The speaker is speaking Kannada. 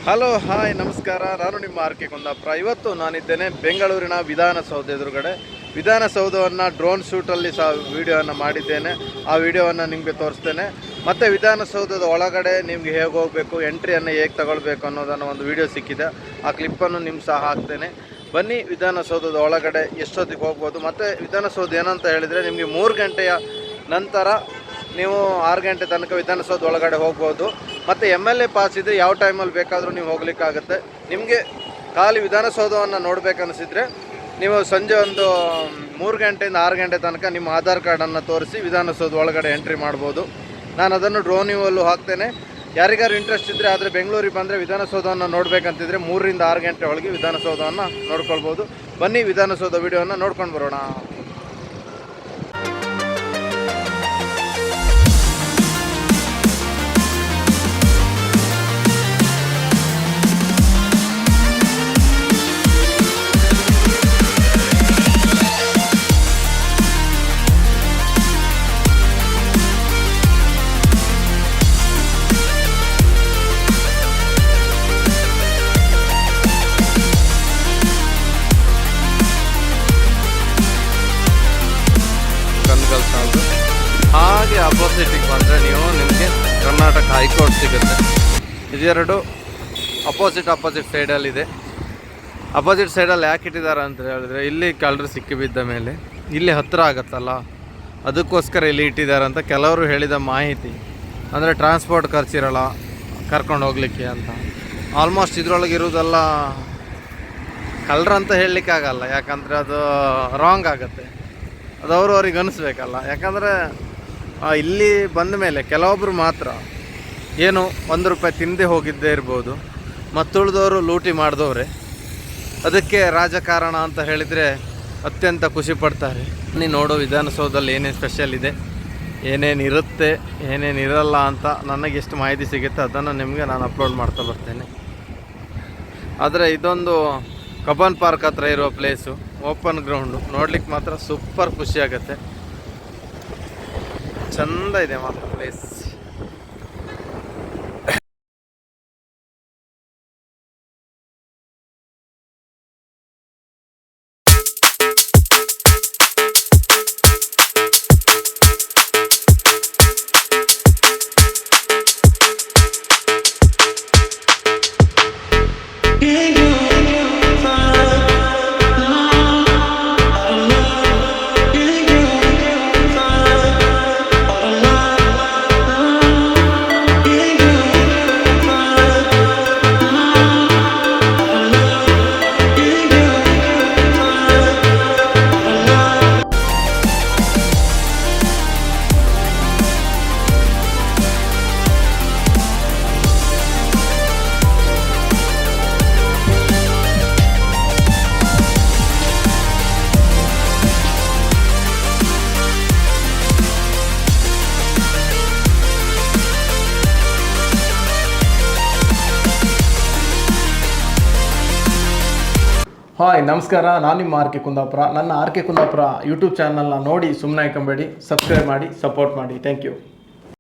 ಹಲೋ ಹಾಯ್ ನಮಸ್ಕಾರ. ನಾನು ನಿಮ್ಮ ಆರ್.ಕೆ. ಕುಂದಾಪುರ. ಇವತ್ತು ನಾನಿದ್ದೇನೆ ಬೆಂಗಳೂರಿನ ವಿಧಾನಸೌಧ ಎದುರುಗಡೆ. ವಿಧಾನಸೌಧವನ್ನು ಡ್ರೋನ್ ಶೂಟಲ್ಲಿ ಸಹ ವಿಡಿಯೋವನ್ನು ಮಾಡಿದ್ದೇನೆ. ಆ ವಿಡಿಯೋವನ್ನು ನಿಮಗೆ ತೋರಿಸ್ತೇನೆ. ಮತ್ತು ವಿಧಾನಸೌಧದ ಒಳಗಡೆ ನಿಮಗೆ ಹೇಗೆ ಹೋಗಬೇಕು, ಎಂಟ್ರಿಯನ್ನು ಹೇಗೆ ತಗೊಳ್ಬೇಕು ಅನ್ನೋದನ್ನು ಒಂದು ವಿಡಿಯೋ ಸಿಕ್ಕಿದೆ. ಆ ಕ್ಲಿಪ್ಪನ್ನು ನಿಮ್ಗೆ ಸಹ ಹಾಕ್ತೇನೆ. ಬನ್ನಿ, ವಿಧಾನಸೌಧದ ಒಳಗಡೆ ಎಷ್ಟೊತ್ತಿಗೆ ಹೋಗ್ಬೋದು. ಮತ್ತು ವಿಧಾನಸೌಧ ಏನಂತ ಹೇಳಿದರೆ, ನಿಮಗೆ 3 ಗಂಟೆಯ ನಂತರ ನೀವು 6 ಗಂಟೆ ತನಕ ವಿಧಾನಸೌಧ ಒಳಗಡೆ ಹೋಗ್ಬೋದು. ಮತ್ತು MLA ಪಾಸ್ ಇದೆ, ಯಾವ ಟೈಮಲ್ಲಿ ಬೇಕಾದರೂ ನೀವು ಹೋಗ್ಲಿಕ್ಕಾಗುತ್ತೆ. ನಿಮಗೆ ಖಾಲಿ ವಿಧಾನಸೌಧವನ್ನು ನೋಡಬೇಕನ್ನಿಸಿದರೆ ನೀವು ಸಂಜೆ ಒಂದು 3 ಗಂಟೆಯಿಂದ 6 ಗಂಟೆ ತನಕ ನಿಮ್ಮ ಆಧಾರ್ ಕಾರ್ಡನ್ನು ತೋರಿಸಿ ವಿಧಾನಸೌಧ ಒಳಗಡೆ ಎಂಟ್ರಿ ಮಾಡ್ಬೋದು. ನಾನು ಅದನ್ನು ಡ್ರೋನ್ ವ್ಯೂವಲ್ಲೂ ಹಾಕ್ತೇನೆ. ಯಾರಿಗಾರು ಇಂಟ್ರೆಸ್ಟ್ ಇದ್ದರೆ, ಆದರೆ ಬೆಂಗಳೂರಿಗೆ ಬಂದರೆ ವಿಧಾನಸೌಧವನ್ನು ನೋಡಬೇಕಂತಿದ್ರೆ 3 ರಿಂದ 6 ಗಂಟೆ ಒಳಗೆ ವಿಧಾನಸೌಧವನ್ನು ನೋಡ್ಕೊಳ್ಬೋದು. ಬನ್ನಿ, ವಿಧಾನಸೌಧ ವಿಡಿಯೋವನ್ನು ನೋಡ್ಕೊಂಡು ಬರೋಣ. ಹಾಗೆ ಅಪೋಸಿಟಿಗೆ ಬಂದರೆ ನಿಮಗೆ ಕರ್ನಾಟಕ ಹೈಕೋರ್ಟ್ ಸಿಗುತ್ತೆ. ಇದೆರಡು ಅಪೋಸಿಟ್ ಸೈಡಲ್ಲಿದೆ. ಅಪೋಸಿಟ್ ಸೈಡಲ್ಲಿ ಯಾಕೆ ಇಟ್ಟಿದ್ದಾರೆ ಅಂತ ಹೇಳಿದ್ರೆ, ಇಲ್ಲಿ ಕಳ್ಳರು ಸಿಕ್ಕಿಬಿದ್ದ ಮೇಲೆ ಇಲ್ಲಿ ಹತ್ತಿರ ಆಗುತ್ತಲ್ಲ, ಅದಕ್ಕೋಸ್ಕರ ಇಲ್ಲಿ ಇಟ್ಟಿದ್ದಾರೆ ಅಂತ ಕೆಲವರು ಹೇಳಿದ ಮಾಹಿತಿ. ಅಂದರೆ ಟ್ರಾನ್ಸ್ಪೋರ್ಟ್ ಖರ್ಚಿರಲ್ಲ ಕರ್ಕೊಂಡು ಹೋಗಲಿಕ್ಕೆ ಅಂತ. ಆಲ್ಮೋಸ್ಟ್ ಇದರೊಳಗೆ ಇರೋದೆಲ್ಲ ಕಳ್ಳರಂತ ಹೇಳಲಿಕ್ಕಾಗಲ್ಲ, ಯಾಕಂದರೆ ಅದು ರಾಂಗ್ ಆಗುತ್ತೆ. ಅದು ಅವ್ರಿಗೆ ಅನಿಸ್ಬೇಕಲ್ಲ. ಯಾಕಂದರೆ ಇಲ್ಲಿ ಬಂದ ಮೇಲೆ ಕೆಲವೊಬ್ಬರು ಮಾತ್ರ ಏನು ₹1 ತಿಂದೇ ಹೋಗಿದ್ದೇ ಇರ್ಬೋದು, ಮತ್ತುಳಿದವರು ಲೂಟಿ ಮಾಡಿದವ್ರೆ. ಅದಕ್ಕೆ ರಾಜಕಾರಣ ಅಂತ ಹೇಳಿದರೆ ಅತ್ಯಂತ ಖುಷಿ ಪಡ್ತಾರೆ. ನೀವು ನೋಡೋ ವಿಧಾನಸೌಧದಲ್ಲಿ ಏನೇನು ಸ್ಪೆಷಲ್ ಇದೆ, ಏನೇನು ಇರುತ್ತೆ, ಏನೇನು ಇರಲ್ಲ ಅಂತ ನನಗೆ ಎಷ್ಟು ಮಾಹಿತಿ ಸಿಗುತ್ತೆ ಅದನ್ನು ನಿಮಗೆ ನಾನು ಅಪ್ಲೋಡ್ ಮಾಡ್ತಾ ಬರ್ತೇನೆ. ಆದರೆ ಇದೊಂದು ಕಬ್ಬನ್ ಪಾರ್ಕ್ ಹತ್ರ ಇರುವ ಪ್ಲೇಸು, ಓಪನ್ ಗ್ರೌಂಡು. ನೋಡ್ಲಿಕ್ಕೆ ಮಾತ್ರ ಸೂಪರ್ ಖುಷಿ ಆಗುತ್ತೆ. ಚಂದ ಇದೆ ಮಾತ್ರ ಪ್ಲೇಸ್. ಹಾಯ್ ನಮಸ್ಕಾರ. ನಾನು ನಿಮ್ಮ ಆರ್.ಕೆ. ಕುಂದಾಪುರ. ನನ್ನ ಆರ್.ಕೆ. ಕುಂದಾಪುರ ಯೂಟ್ಯೂಬ್ ಚಾನಲ್ನ ನೋಡಿ ಸುಮ್ಮನೆ ಹಾಕೊಂಬೇಡಿ, ಸಬ್ಸ್ಕ್ರೈಬ್ ಮಾಡಿ, ಸಪೋರ್ಟ್ ಮಾಡಿ. Thank you.